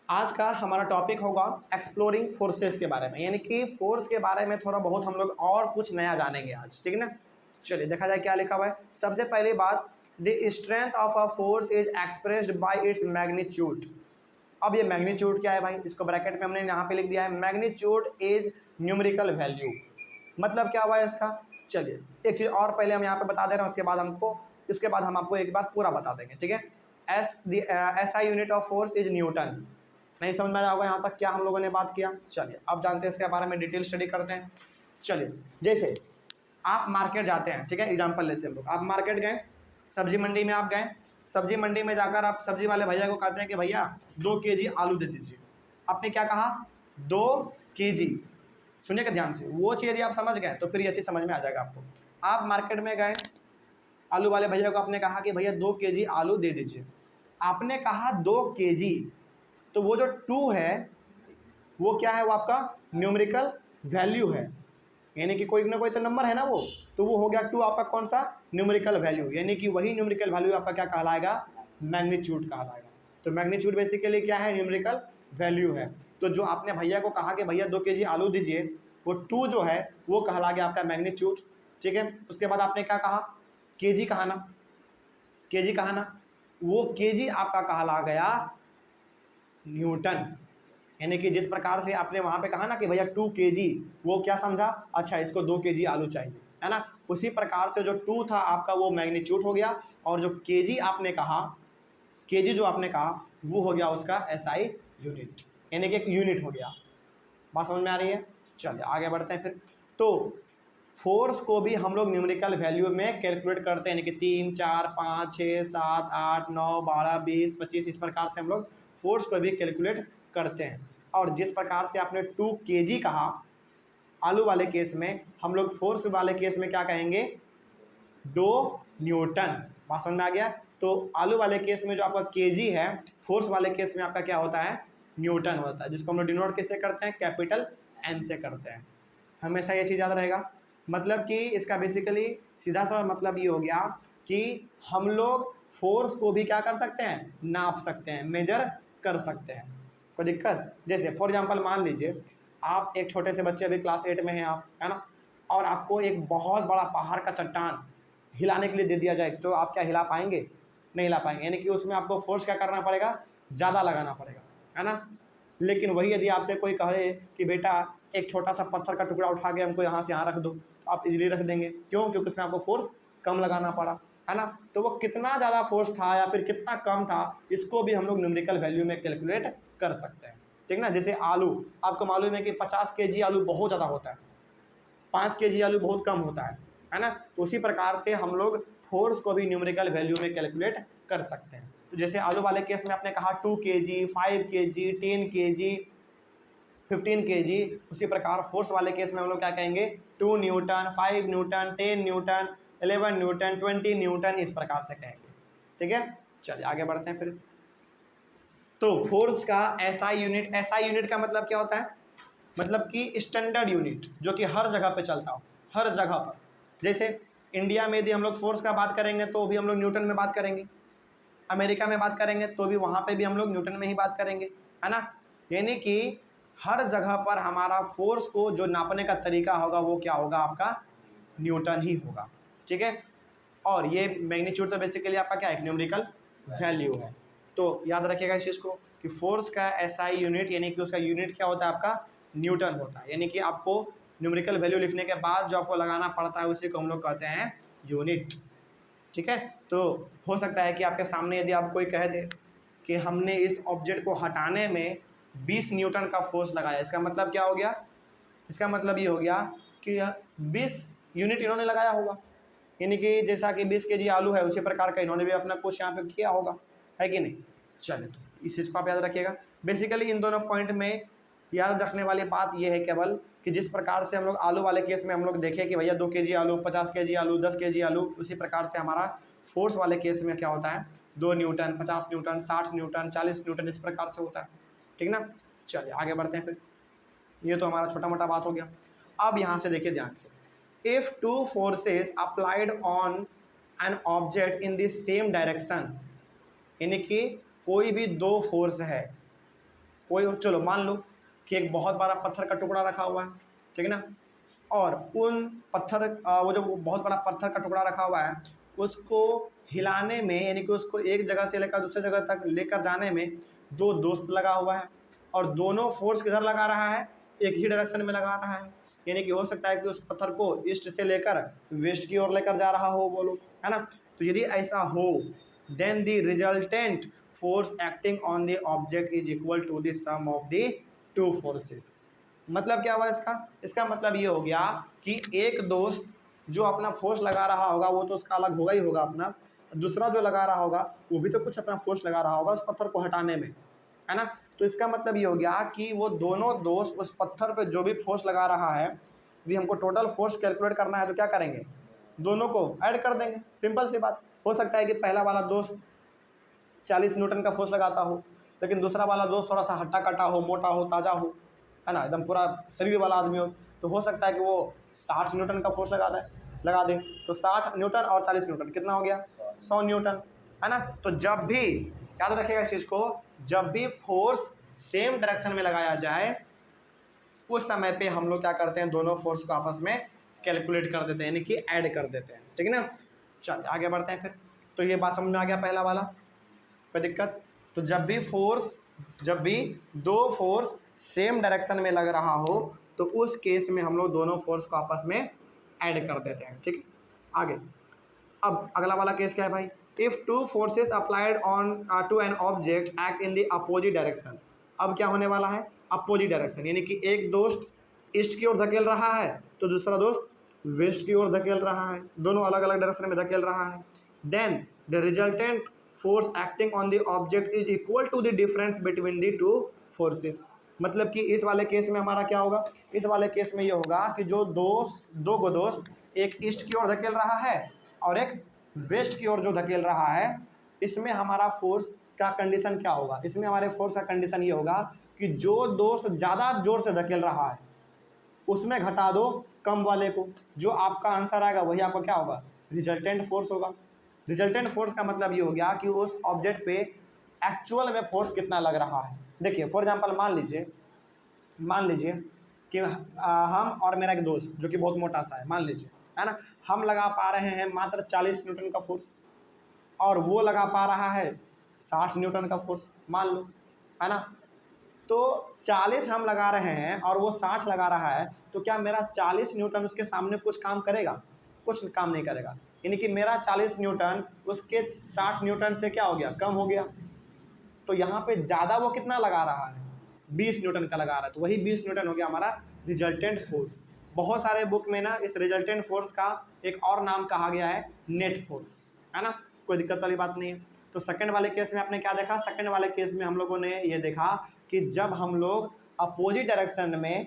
आज का हमारा टॉपिक होगा एक्सप्लोरिंग फोर्सेस के बारे में, यानी कि फोर्स के बारे में थोड़ा बहुत हम लोग और कुछ नया जानेंगे आज, ठीक है ना। चलिए देखा जाए क्या लिखा हुआ है। सबसे पहली बात, the strength of a force is expressed by its magnitude. अब ये मैग्नीट्यूड क्या है भाई, इसको ब्रैकेट में हमने यहाँ पे लिख दिया है, मैग्नीट्यूड इज न्यूमेरिकल वैल्यू। मतलब क्या हुआ है इसका, चलिए एक चीज़ और पहले हम यहाँ पे बता दे रहे हैं, उसके बाद हम आपको एक बार पूरा बता देंगे, ठीक है। SI unit of force is Newton. नहीं समझ में आया होगा यहाँ तक क्या हम लोगों ने बात किया। चलिए अब जानते हैं इसके बारे में, डिटेल स्टडी करते हैं। चलिए जैसे आप मार्केट जाते हैं, ठीक है, एग्जांपल लेते हैं हम लोग। आप मार्केट गए, सब्जी मंडी में आप गए, सब्जी मंडी में जाकर आप सब्जी वाले भैया को कहते हैं कि भैया 2 केजी आलू दे दीजिए। आपने क्या कहा, 2 केजी। सुनिएगा ध्यान से, वो चीज़ यदि आप समझ गए तो फिर ये चीज़ समझ में आ जाएगा आपको। आप मार्केट में गए, आलू वाले भैया को आपने कहा कि भैया 2 केजी आलू दे दीजिए। आपने कहा 2 केजी, तो वो जो 2 है वो क्या है, वो आपका न्यूमेरिकल वैल्यू है, यानी कि कोई ना कोई तो नंबर है ना वो, तो वो हो गया 2 आपका कौन सा, न्यूमेरिकल वैल्यू, यानी कि वही न्यूमेरिकल वैल्यू आपका क्या कहलाएगा, मैग्नीट्यूड कहलाएगा। तो मैग्नीट्यूड बेसिकली क्या है, न्यूमेरिकल वैल्यू है। तो जो आपने भैया को कहा कि भैया 2 केजी आलू दीजिए, वो 2 जो है वो कहला गया आपका मैग्नीट्यूड, ठीक है। उसके बाद आपने क्या कहा, केजी कहा ना, केजी कहा ना, वो केजी आपका कहला गया न्यूटन। यानी कि जिस प्रकार से आपने वहाँ पे कहा ना कि भैया 2 केजी, वो क्या समझा, अच्छा इसको 2 केजी आलू चाहिए, है ना। उसी प्रकार से जो 2 था आपका वो मैग्नीट्यूड हो गया, और जो केजी आपने कहा, केजी जो आपने कहा वो हो गया उसका SI यूनिट, यानी कि एक यूनिट हो गया। बात समझ में आ रही है। चलिए आगे बढ़ते हैं फिर। तो फोर्स को भी हम लोग न्यूमेरिकल वैल्यू में कैलकुलेट करते हैं, यानी कि 3, 4, 5, 6, 7, 8, 9, 12, 20, 25, इस प्रकार से हम लोग फोर्स को भी कैलकुलेट करते हैं। और जिस प्रकार से आपने 2 केजी कहा आलू वाले केस में, हम लोग फोर्स वाले केस में क्या कहेंगे, 2 न्यूटन। बात समझ में आ गया। तो आलू वाले केस में जो आपका केजी है, फोर्स वाले केस में आपका क्या होता है, न्यूटन होता है, जिसको हम लोग डिनोट किससे करते हैं, कैपिटल N से करते हैं। हमेशा ये चीज़ याद रहेगा। मतलब कि इसका बेसिकली सीधा सा मतलब ये हो गया कि हम लोग फोर्स को भी क्या कर सकते हैं, नाप सकते हैं, मेजर कर सकते हैं। कोई दिक्कत, जैसे फॉर एग्जांपल मान लीजिए आप एक छोटे से बच्चे, अभी क्लास 8 में हैं आप, है ना, और आपको एक बहुत बड़ा पहाड़ का चट्टान हिलाने के लिए दे दिया जाए, तो आप क्या हिला पाएंगे, नहीं हिला पाएंगे, यानी कि उसमें आपको फोर्स क्या करना पड़ेगा, ज़्यादा लगाना पड़ेगा, है ना। लेकिन वही यदि आपसे कोई कहे कि बेटा एक छोटा सा पत्थर का टुकड़ा उठा के हमको यहाँ से यहाँ रख दो, तो आप इजीली रख देंगे, क्यों, क्योंकि उसमें आपको फोर्स कम लगाना पड़ा, है ना। तो वो कितना ज़्यादा फोर्स था या फिर कितना कम था, इसको भी हम लोग न्यूमेरिकल वैल्यू में कैलकुलेट कर सकते हैं, ठीक ना। जैसे आलू, आपको मालूम है कि 50 केजी आलू बहुत ज़्यादा होता है, 5 केजी आलू बहुत कम होता है ना। तो उसी प्रकार से हम लोग फोर्स को भी न्यूमेरिकल वैल्यू में कैलकुलेट कर सकते हैं। तो जैसे आलू वाले केस में आपने कहा 2 केजी, 5 केजी, 10 केजी, 15 केजी, उसी प्रकार फोर्स वाले केस में हम लोग क्या कहेंगे, 2 Newton, 5 Newton, 10 Newton, 11 Newton, 20 Newton, इस प्रकार से कहेंगे, ठीक है। चलिए आगे बढ़ते हैं फिर। तो फोर्स का SI यूनिट का मतलब क्या होता है, मतलब कि स्टैंडर्ड यूनिट, जो कि हर जगह पे चलता हो, हर जगह पर। जैसे इंडिया में यदि हम लोग फोर्स का बात करेंगे तो भी हम लोग न्यूटन में बात करेंगे, अमेरिका में बात करेंगे तो भी वहाँ पे भी हम लोग न्यूटन में ही बात करेंगे, है ना। यानी कि हर जगह पर हमारा फोर्स को जो नापने का तरीका होगा वो क्या होगा, आपका न्यूटन ही होगा, ठीक है। और ये मैग्नीट्यूड तो बेसिकली आपका क्या है, न्यूमेरिकल वैल्यू है। तो याद रखिएगा इस चीज़ को कि फोर्स का SI यूनिट, यानी कि उसका यूनिट क्या होता है, आपका न्यूटन होता है। यानी कि आपको न्यूमेरिकल वैल्यू लिखने के बाद जो आपको लगाना पड़ता है उसी को हम लोग कहते हैं यूनिट, ठीक है। तो हो सकता है कि आपके सामने यदि आप कोई कह दे कि हमने इस ऑब्जेक्ट को हटाने में 20 न्यूटन का फोर्स लगाया, इसका मतलब क्या हो गया, इसका मतलब ये हो गया कि 20 यूनिट इन्होंने लगाया होगा, यानी कि जैसा कि 20 केजी आलू है उसी प्रकार का इन्होंने भी अपना कुछ यहाँ पे किया होगा, है कि नहीं। चलिए तो इस चीज़ को आप याद रखिएगा। बेसिकली इन दोनों पॉइंट में याद रखने वाली बात यह है केवल कि जिस प्रकार से हम लोग आलू वाले केस में हम लोग देखें कि भैया 2 केजी आलू, 50 केजी आलू, 10 केजी आलू, उसी प्रकार से हमारा फोर्स वाले केस में क्या होता है, 2 न्यूटन, 50 न्यूटन, 60 न्यूटन, 40 न्यूटन, इस प्रकार से होता है, ठीक ना। चलिए आगे बढ़ते हैं फिर। ये तो हमारा छोटा मोटा बात हो गया। अब यहाँ से देखिए ध्यान से, if 2 forces applied on an object in the same direction, यानी कि कोई भी 2 फोर्स है, कोई चलो मान लो कि एक बहुत बड़ा पत्थर का टुकड़ा रखा हुआ है, ठीक है ना, और उन पत्थर वो जो बहुत बड़ा पत्थर का टुकड़ा रखा हुआ है उसको हिलाने में, यानी कि उसको एक जगह से लेकर दूसरी जगह तक लेकर जाने में दो दोस्त लगा हुआ है, और दोनों फोर्स किधर लगा रहा है, एक ही डायरेक्शन में लगा रहा है। यानी कि हो सकता है कि उस पत्थर को ईस्ट से लेकर वेस्ट की ओर लेकर जा रहा हो वो लोग, है ना। तो यदि ऐसा हो then the resultant force acting on the object is equal to the sum of the two forces. मतलब क्या हुआ इसका मतलब ये हो गया कि एक दोस्त जो अपना फोर्स लगा रहा होगा वो तो उसका अलग होगा ही होगा अपना, दूसरा जो लगा रहा होगा वो भी तो कुछ अपना फोर्स लगा रहा होगा उस पत्थर को हटाने में, है ना। तो इसका मतलब ये हो गया कि वो दोनों दोस्त उस पत्थर पे जो भी फोर्स लगा रहा है, यदि हमको टोटल फोर्स कैलकुलेट करना है तो क्या करेंगे, दोनों को ऐड कर देंगे। सिंपल सी बात। हो सकता है कि पहला वाला दोस्त 40 न्यूटन का फोर्स लगाता हो, लेकिन दूसरा वाला दोस्त थोड़ा सा हट्टा कट्टा हो, मोटा हो, ताज़ा हो, है ना, एकदम पूरा शरीर वाला आदमी हो, तो हो सकता है कि वो 60 न्यूटन का फोर्स लगा दे। तो 60 न्यूटन और 40 न्यूटन कितना हो गया, 100 न्यूटन, है ना। तो जब भी याद रखिएगा इस चीज़ को, जब भी फोर्स सेम डायरेक्शन में लगाया जाए उस समय पे हम लोग क्या करते हैं, दोनों फोर्स को आपस में कैलकुलेट कर देते हैं, यानी कि ऐड कर देते हैं, ठीक है ना। चलिए आगे बढ़ते हैं फिर। तो ये बात समझ में आ गया पहला वाला, कोई दिक्कत। तो जब भी दो फोर्स सेम डायरेक्शन में लग रहा हो तो उस केस में हम लोग दोनों फोर्स को आपस में ऐड कर देते हैं, ठीक है। आगे अब अगला वाला केस क्या है भाई, if two forces applied on to an object act in the opposite direction. अब क्या होने वाला है, अपोजिट डायरेक्शन, यानी कि एक दोस्त ईस्ट की ओर धकेल रहा है तो दूसरा दोस्त वेस्ट की ओर धकेल रहा है, दोनों अलग अलग डायरेक्शन में धकेल रहा है। Then the resultant force acting on the object is equal to the difference between the two forces. मतलब कि इस वाले केस में हमारा क्या होगा, इस वाले केस में ये होगा कि जो दो गो दोस्त एक ईस्ट की ओर धकेल रहा है और एक वेस्ट की ओर जो धकेल रहा है, इसमें हमारा फोर्स का कंडीशन क्या होगा, इसमें हमारे फोर्स का कंडीशन ये होगा कि जो दोस्त ज़्यादा जोर से धकेल रहा है उसमें घटा दो कम वाले को, जो आपका आंसर आएगा वही आपका क्या होगा, रिजल्टेंट फोर्स होगा। रिजल्टेंट फोर्स का मतलब ये हो गया कि उस ऑब्जेक्ट पे एक्चुअल में फोर्स कितना लग रहा है। देखिए फॉर एग्जांपल मान लीजिए कि हम और मेरा एक दोस्त जो कि बहुत मोटा सा है, मान लीजिए, है ना, हम लगा पा रहे हैं मात्र 40 न्यूटन का फोर्स और वो लगा पा रहा है 60 न्यूटन का फोर्स, मान लो, है ना। तो 40 हम लगा रहे हैं और वो 60 लगा रहा है, तो क्या मेरा 40 न्यूटन उसके सामने कुछ काम करेगा, कुछ काम नहीं करेगा। यानी कि मेरा 40 न्यूटन उसके 60 न्यूटन से क्या हो गया, कम हो गया। तो यहाँ पे ज़्यादा वो कितना लगा रहा है, 20 न्यूटन का लगा रहा है, तो वही 20 न्यूटन हो गया हमारा रिजल्टेंट फोर्स। बहुत सारे बुक में ना इस रिजल्टेंट फोर्स का एक और नाम कहा गया है नेट फोर्स, है ना, कोई दिक्कत वाली बात नहीं है। तो सेकंड वाले केस में आपने क्या देखा, सेकंड वाले केस में हम लोगों ने ये देखा कि जब हम लोग अपोजिट डायरेक्शन में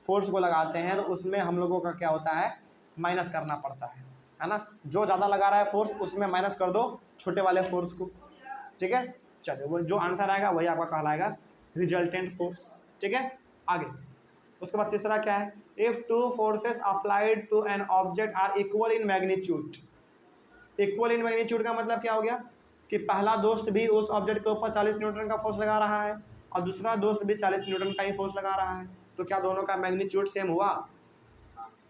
फोर्स को लगाते हैं तो उसमें हम लोगों का क्या होता है, माइनस करना पड़ता है ना। जो ज़्यादा लगा रहा है फोर्स उसमें माइनस कर दो छोटे वाले फोर्स को, ठीक है। चलिए वो जो आंसर आएगा वही आपका कहलाएगा रिजल्टेंट फोर्स, ठीक है। आगे उसके बाद तीसरा क्या है, if two forces applied to an object are equal in magnitude. Equal in magnitude का मतलब क्या हो गया कि पहला दोस्त भी उस ऑब्जेक्ट के ऊपर 40 न्यूटन का फोर्स लगा रहा है और दूसरा दोस्त भी 40 न्यूटन का ही फोर्स लगा रहा है, तो क्या दोनों का मैग्नीट्यूड सेम हुआ,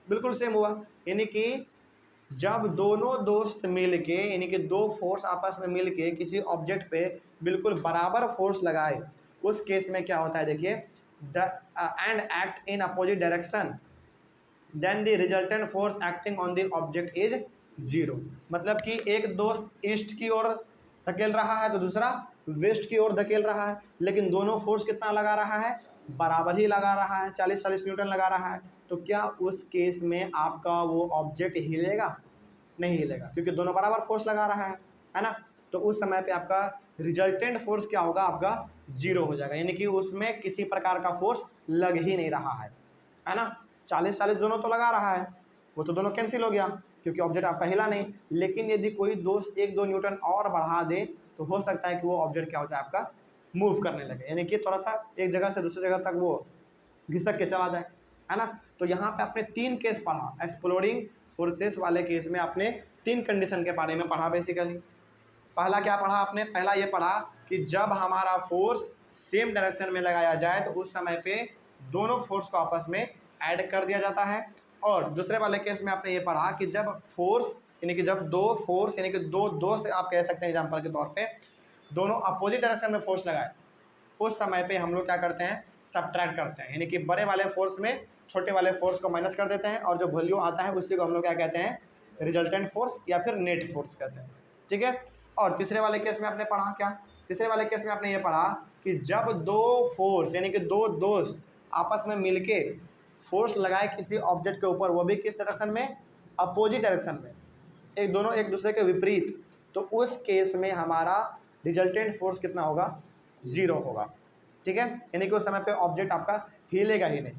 बिल्कुल सेम हुआ। यानी कि जब दोनों दोस्त मिल के, यानी कि दो फोर्स आपस में मिल के किसी ऑब्जेक्ट पे बिल्कुल बराबर फोर्स लगाए, उस केस में क्या होता है, देखिए and act in opposite direction then the resultant force acting on the object is 0। मतलब कि एक दोस्त ईस्ट की ओर धकेल रहा है तो दूसरा वेस्ट की ओर धकेल रहा है, लेकिन दोनों फोर्स कितना लगा रहा है, बराबर ही लगा रहा है, 40-40 न्यूटन लगा रहा है। तो क्या उस केस में आपका वो ऑब्जेक्ट हिलेगा, नहीं हिलेगा, क्योंकि दोनों बराबर फोर्स लगा रहा है ना। तो उस समय पे आपका रिजल्टेंट फोर्स क्या होगा, आपका 0 हो जाएगा, यानी कि उसमें किसी प्रकार का फोर्स लग ही नहीं रहा है ना। 40-40 दोनों तो लगा रहा है, वो तो दोनों कैंसिल हो गया क्योंकि ऑब्जेक्ट आपका हिला नहीं। लेकिन यदि कोई दोस्त 1-2 न्यूटन और बढ़ा दे तो हो सकता है कि वो ऑब्जेक्ट क्या हो जाए, आपका मूव करने लगे, यानी कि थोड़ा सा एक जगह से दूसरी जगह तक वो घिसक के चला जाए, है ना। तो यहाँ पे आपने 3 केस पढ़ा, एक्सप्लोरिंग फोर्सेस वाले केस में आपने 3 कंडीशन के बारे में पढ़ा बेसिकली। पहला क्या पढ़ा आपने, पहला ये पढ़ा कि जब हमारा फोर्स सेम डायरेक्शन में लगाया जाए तो उस समय पे दोनों फोर्स को आपस में ऐड कर दिया जाता है। और दूसरे वाले केस में आपने ये पढ़ा कि जब फोर्स यानी कि जब दो फोर्स यानी कि दो दोस्त आप कह सकते हैं एग्जाम्पल के तौर पे दोनों अपोजिट डायरेक्शन में फोर्स लगाए, उस समय पे हम लोग क्या करते हैं, सब्ट्रैक्ट करते हैं, यानी कि बड़े वाले फोर्स में छोटे वाले फोर्स को माइनस कर देते हैं और जो वैल्यू आता है उसी को हम लोग क्या कहते हैं, रिजल्टेंट फोर्स या फिर नेट फोर्स कहते हैं। ठीक है। और तीसरे वाले केस में आपने पढ़ा क्या, तीसरे वाले केस में आपने ये पढ़ा कि जब दो फोर्स यानी कि दो दोस्त आपस में मिलके फोर्स लगाए किसी ऑब्जेक्ट के ऊपर, वो भी किस डायरेक्शन में, अपोजिट डायरेक्शन में, एक दोनों एक दूसरे के विपरीत, तो उस केस में हमारा रिजल्टेंट फोर्स कितना होगा, 0 होगा। ठीक है, यानी कि उस समय पे ऑब्जेक्ट आपका हिलेगा ही नहीं।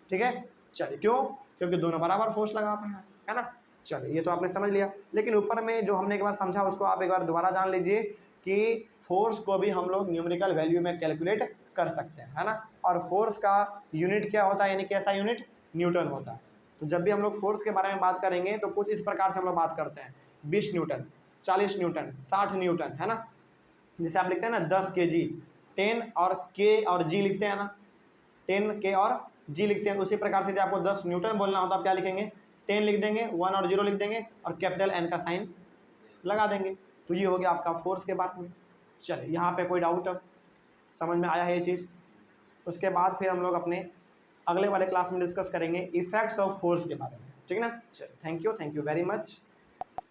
ठीक है, चलिए क्यों, क्योंकि दोनों बराबर फोर्स लगा रहे हैं, है ना। चलिए ये तो आपने समझ लिया, लेकिन ऊपर में जो हमने एक बार समझा उसको आप एक बार दोबारा जान लीजिए कि फोर्स को भी हम लोग न्यूमेरिकल वैल्यू में कैलकुलेट कर सकते हैं, है ना। और फोर्स का यूनिट क्या होता है, यानी कि ऐसा यूनिट न्यूटन होता है। तो जब भी हम लोग फोर्स के बारे में बात करेंगे तो कुछ इस प्रकार से हम लोग बात करते हैं, 20 न्यूटन, 40 न्यूटन, 60 न्यूटन, है ना। जैसे आप लिखते हैं ना 10 kg, 10 और के और जी लिखते हैं ना, 10 के और जी लिखते हैं। उसी प्रकार से जब आपको 10 न्यूटन बोलना हो तो आप क्या लिखेंगे, 10 लिख देंगे, 1 और 0 लिख देंगे और कैपिटल एन का साइन लगा देंगे। तो ये हो गया आपका फोर्स के बारे में। चलिए यहाँ पे कोई डाउट समझ में आया है ये चीज़। उसके बाद फिर हम लोग अपने अगले वाले क्लास में डिस्कस करेंगे इफेक्ट्स ऑफ फोर्स के बारे में। ठीक है ना। चलिए थैंक यू वेरी मच।